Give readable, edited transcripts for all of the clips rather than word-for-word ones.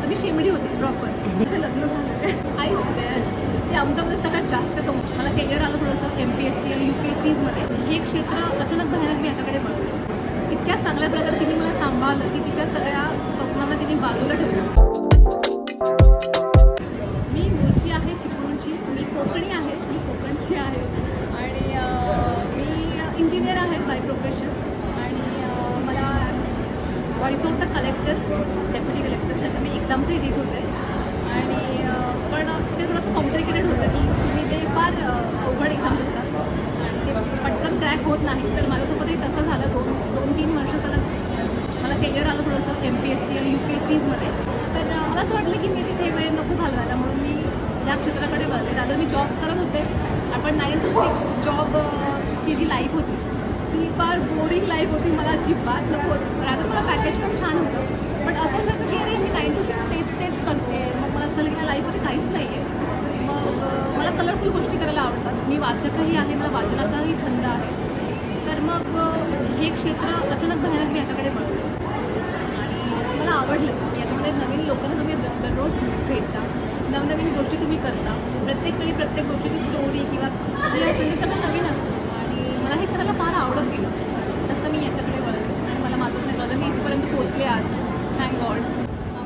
अभ्यास मी शेमडी होते प्रॉपर. माझं लग्न झालं आय स्वेअर ते आमच्यामध्ये सगळ्यात जास्त कमवतं. मला करिअर आलं थोडंसं MPSC आणि UPSCजमध्ये. हे क्षेत्र अचानक भयानक मी याच्याकडे वळले. इतक्या चांगल्या प्रकारे तिने मला सांभाळलं की तिच्या सगळ्या स्वप्नांना तिने बाजूला ठेवलं. मी मूळची आहे चिपळूणची, मी कोकणी आहे, मी कोकणची आहे आणि मी इंजिनियर आहे बाय प्रोफेशन. आणि मला voice of the collector, deputy collector त्याच्या मी एक्झाम्सही देत होते. आणि पण ते थोडंसं कॉम्प्लिकेटेड होतं की तुम्ही ते फार अवघड एक्झाम्स असतात आणि ते पटकन क्रॅक होत नाही. तर माझ्यासोबतही तसं झालं. 2-3 वर्ष सलग मला करिअर आलं थोडंसं MPSC आणि UPSCजमध्ये. तर मला असं वाटलं की मी तिथे वेळ नको घालवायला म्हणून मी या क्षेत्राकडे वळले. रादर मी जॉब करत होते. आपण 9 to 6 जॉबची जी लाईफ होती ती फार बोरिंग लाईफ होती. मला अजिबात नको. रादर मला पॅकेज पण छान होतं. पण असं असायचं की अरे मी 9 to 6 तेच करते. मग मला असं की लाईफमध्ये काहीच नाही आहे. मग मला कलरफुल गोष्टी करायला आवडतात. मी वाचकही आहे, मला वाचनाचाही छंद आहे. तर मग हे क्षेत्र अचानक भयानक मी याच्याकडे वळले आणि मला आवडलं. याच्यामध्ये नवीन लोकांना तुम्ही दररोज भेटता, नवनवीन गोष्टी तुम्ही करता. प्रत्येक वेळी प्रत्येक गोष्टीची स्टोरी किंवा जे असेल ते सगळं नवीन असतं आणि मला हे करायला फार आवडत गेलं. तसं मी याच्याकडे वळले आणि मला माझंच नाही कळलं मी इथपर्यंत पोहोचले आज. Thank God.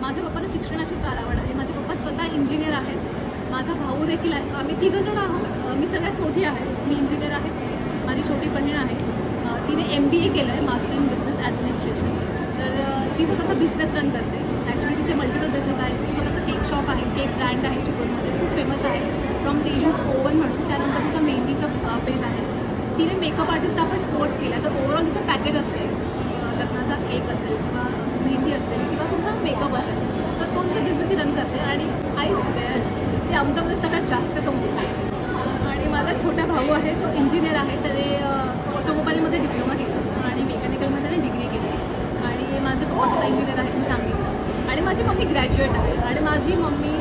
माझ्या पप्पांना शिक्षणाची फार आवड आहे. माझे पप्पा स्वतः इंजिनियर आहेत. माझा भाऊ देखील आहे. आम्ही 3 जण आहोत. मी सगळ्यात मोठी आहे. मी इंजिनियर आहे. माझी छोटी बहीण आहे. तिने MBA केलं आहे, मास्टर इन बिझनेस ॲडमिनिस्ट्रेशन. तर ती स्वतःचा बिझनेस रन करते. ॲक्च्युली तिचे मल्टिपल बिझनेस आहेत. स्वतःचं केक शॉप आहे, केक ब्रँड आहे चिपळूणमध्ये, खूप फेमस आहे, फ्रॉम तेजूस ओवन म्हणून. त्यानंतर तिचा मेहंदीचं पेज आहे. तिने मेकअप आर्टिस्टचा पण कोर्स केला. तर ओव्हरऑल तिचं पॅकेज असते. लग्नाचा केक असेल किंवा मेहंदी असेल किंवा तुमचा मेकअप असेल तर तो तिचा बिझनेसही रन करते. आणि आय स्वेअर ते आमच्यामध्ये सगळ्यात जास्त कमवते. आणि माझा छोटा भाऊ आहे, तो इंजिनियर आहे. त्याने ऑटोमोबाईलमध्ये डिप्लोमा केला आणि मेकॅनिकलमध्ये त्याने डिग्री केली. आणि माझे पप्पा सुद्धा इंजिनियर आहेत मी सांगितलं. आणि माझी मम्मी ग्रॅज्युएट आहे. आणि माझी मम्मी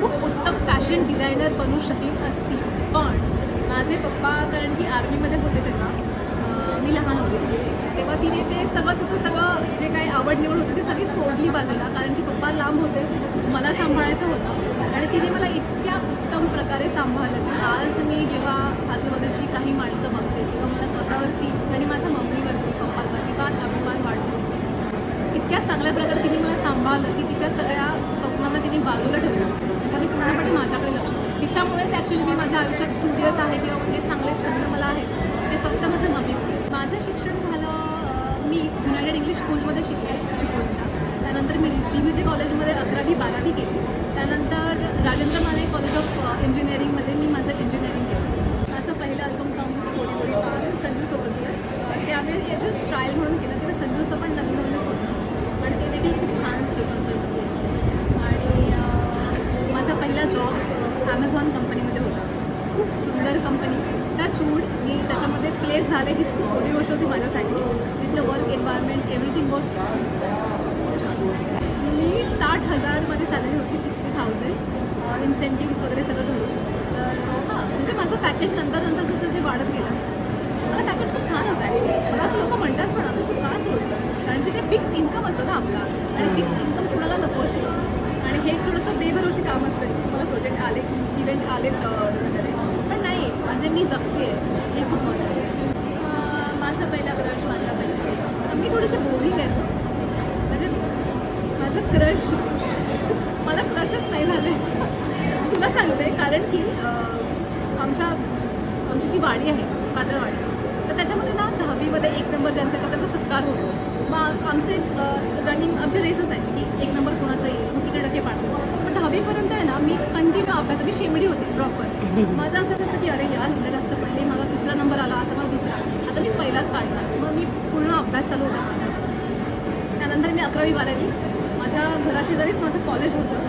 खूप उत्तम फॅशन डिझायनर बनू शकली असती. पण माझे पप्पा कारण की आर्मीमध्ये होते तेव्हा मी लहान होते तेव्हा तिने ते तिचं सगळं जे काही आवड निवड होती ती सगळी सोडली बाजूला. कारण की पप्पा लांब होते, मला सांभाळायचं होतं. आणि तिने मला इतक्या उत्तम प्रकारे सांभाळलं की आज मी जेव्हा आजूबाजूची काही माणसं बघते तेव्हा मला स्वतःवरती आणि माझ्या मम्मीवरती पप्पांवरती फार अभिमान वाटतो. इतक्या चांगल्या प्रकारे तिने मला सांभाळलं की तिच्या सगळ्या स्वप्नांना तिने बाजूला ठेवलं. त्यांनी पूर्णपणे माझ्याकडे लक्ष दिलं. तिच्यामुळेच ॲक्च्युली मी माझ्या आयुष्यात स्टुडिओज आहे किंवा जे चांगले छंद मला आहेत ते फक्त माझ्या मम्मीमुळे. माझं शिक्षण झालं मी युनायटेड इंग्लिश स्कूलमध्ये शिकले चिपळूणच्या. त्यानंतर मी DBJ कॉलेजमध्ये 11वी-12वी केली. त्यानंतर राजेंद्र माने कॉलेज ऑफ इंजिनिअरिंगमध्ये मी माझं इंजिनिअरिंग केलं. माझं पहिलं अल्बम सॉन्ग होतं गोरी गोरी पान संजूसोबतच. ते आम्ही याचं ट्रायल म्हणून केलं. तिथे संजूचं पण नवीनच होतं आणि ते देखील खूप छान लोकांपर्यंत पोचलं. आणि माझा पहिला जॉब ॲमेझॉन कंपनीमध्ये होता. खूप सुंदर कंपनी. टचवूड मी त्याच्यामध्ये प्लेस झाले हीच खूप मोठी गोष्ट होती माझ्यासाठी. तिथलं work environment everything was me 60,000 माझी सॅलरी होती. 60,000 इन्सेंटिव्स वगैरे सगळं धरून. तर म्हणजे माझं पॅकेज नंतर जसं जे वाढत गेलं मला पॅकेज खूप छान होतं ॲक्च्युली. मला असं लोक म्हणतात पण आता तू का सोडलं कारण की ते फिक्स इन्कम असतो ना आपला आणि फिक्स इन्कम कुणाला नको असतं. आणि हे थोडंसं बेभरोशी काम असतं की तुम्हाला प्रोजेक्ट आले की इव्हेंट आले वगैरे. पण नाही म्हणजे मी जगते हे खूप महत्त्वाचं आहे. माझा पहिला क्रश मी थोडेसे बोरिंग आहे म्हणजे माझं क्रश मला क्रशच नाही झाले तुला सांगते. कारण की आमची जी वाडी आहे कातळवाडी तर त्याच्यामध्ये ना 10वीमध्ये 1 नंबर ज्यांचा येतो त्याचा सत्कार होतो. मग आमचे रनिंग आमची रेस असायची की 1 नंबर कोणाचा येईल मग किती टक्के पाडतो. मग 10वीपर्यंत आहे ना मी कंटिन्यू अभ्यास मी शेमडी होते प्रॉपर. माझं असं की अरे यार हिला जास्त पडले मला 3रा नंबर आला आता मला 2रा आता मी पहिलाच काढणार. मग मी पूर्ण अभ्यास चालू होता माझा. त्यानंतर मी 11वी-12वी माझ्या घराशेजारीच माझं कॉलेज होतं.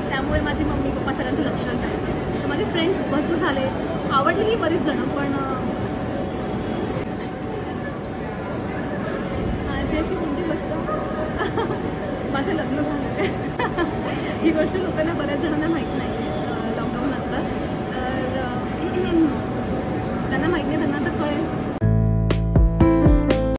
त्यामुळे माझी मम्मी पप्पा सगळ्यांचं लक्ष असायचं. तर माझे फ्रेंड्स भरपूर झाले आवडले ही बरीच जणं. पण माझी अशी कोणती गोष्ट माझं लग्न झालं ही गोष्ट लोकांना बऱ्याच जणांना माहीत नाही आहे लॉकडाऊन नंतर. तर ज्यांना माहीत नाही